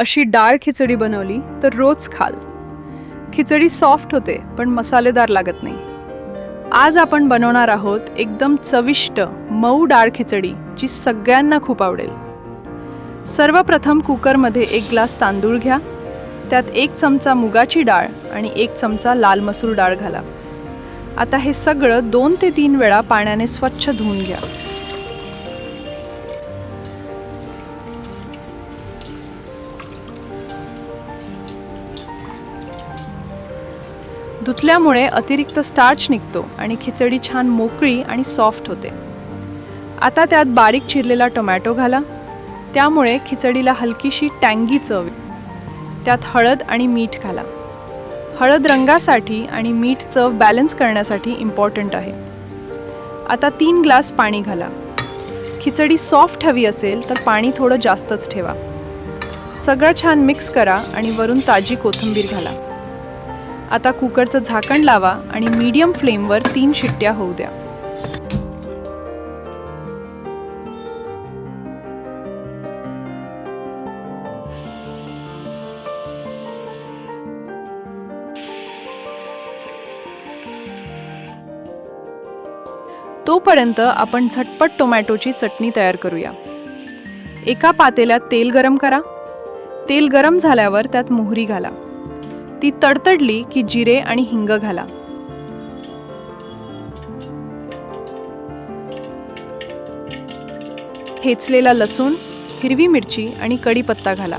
अशी डाळ खिचडी बनवली तर रोज खाल. खिचडी सॉफ्ट होते पण मसालेदार लागत नाही. आज आपण बनवणार आहोत एकदम चविष्ट मऊ डाळ खिचडी जी सगळ्यांना खूप आवडेल. सर्वप्रथम कुकरमध्ये 1 ग्लास तांदूळ घ्या. त्यात 1 चमचा मुगाची डाळ आणि 1 चमचा लाल मसूर डाळ घाला. आता हे सगळं 2 ते 3 वेळा पाण्याने स्वच्छ धुवून घ्या. धुतल्यामुळे अतिरिक्त स्टार्च निघतो आणि खिचडी छान मोकळी आणि सॉफ्ट होते. आता त्यात बारीक चिरलेला टोमॅटो घाला. त्यामुळे खिचडीला हलकीशी टँगी चव. त्यात हळद आणि मीठ घाला. हळद रंगासाठी आणि मीठ चव बॅलन्स करण्यासाठी इम्पॉर्टंट आहे. आता 3 ग्लास पाणी घाला. खिचडी सॉफ्ट हवी असेल तर पाणी थोडं जास्तच ठेवा. सगळं छान मिक्स करा आणि वरून ताजी कोथिंबीर घाला. आता कुकरचं झाकण लावा आणि मीडियम फ्लेमवर 3 शिट्ट्या होऊ द्या. तोपर्यंत आपण झटपट टोमॅटोची चटणी तयार करूया. एका पातेल्यात तेल गरम करा. तेल गरम झाल्यावर त्यात मोहरी घाला. ती तडतडली की जिरे आणि हिंग घाला. ठेचलेला लसूण, हिरवी मिरची आणि कढीपत्ता घाला.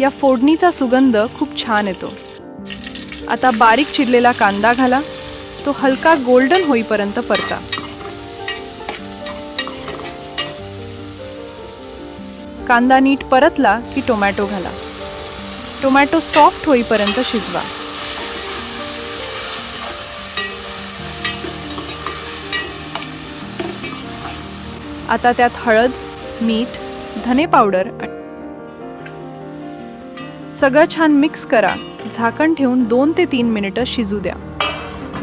या फोडणीचा सुगंध खूप छान येतो. आता बारीक चिरलेला कांदा घाला. तो हलका गोल्डन होईपर्यंत परता. कांदा नीट परतला की टोमॅटो घाला. टोमॅटो सॉफ्ट होईपर्यंत शिजवा. आता त्यात हळद, मीठ, धने पावडर सगळं छान मिक्स करा. झाकण ठेवून 2 ते 3 मिनिटं शिजू द्या,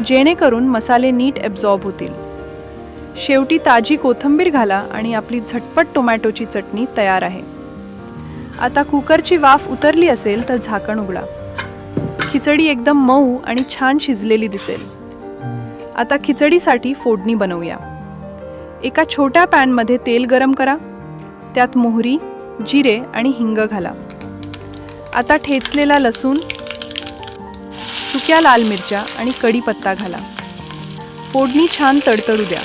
जेणेकरून मसाले नीट ॲब्झॉर्ब होतील. शेवटी ताजी कोथिंबीर घाला आणि आपली झटपट टोमॅटोची चटणी तयार आहे. आता कुकरची वाफ उतरली असेल तर झाकण उघडा. खिचडी एकदम मऊ आणि छान शिजलेली दिसेल. आता खिचडीसाठी फोडणी बनवूया. एका छोट्या पॅनमध्ये तेल गरम करा. त्यात मोहरी, जिरे आणि हिंग घाला. आता ठेचलेला लसूण, सुक्या लाल मिरच्या आणि कढीपत्ता घाला. फोडणी छान तडतडू द्या.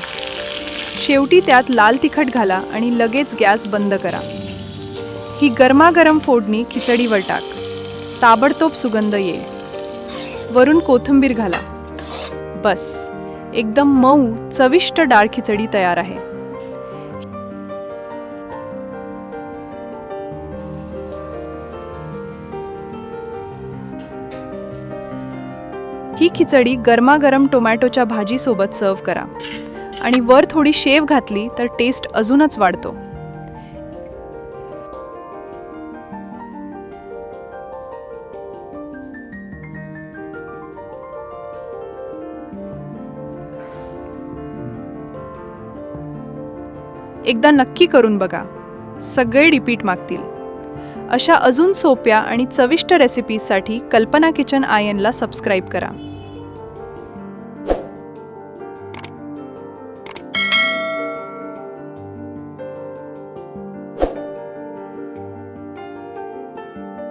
शेवटी त्यात लाल तिखट घाला आणि लगेच गॅस बंद करा. ही गरमागरम फोडणी खिचडीवर टाक. ताबडतोब सुगंध येईल. वरून कोथिंबीर घाला. बस, एकदम मऊ चविष्ट डाळ खिचडी तयार आहे. ही खिचडी गरमागरम टोमॅटोच्या भाजीसोबत सर्व करा आणि वर थोडी शेव घातली तर टेस्ट अजूनच वाढतो. एकदा नक्की करून बघा. सगळे रिपीट मागतील. अशा अजून सोप्या आणि चविष्ट रेसिपीजसाठी कल्पना किचन आयनला सबस्क्राईब करा.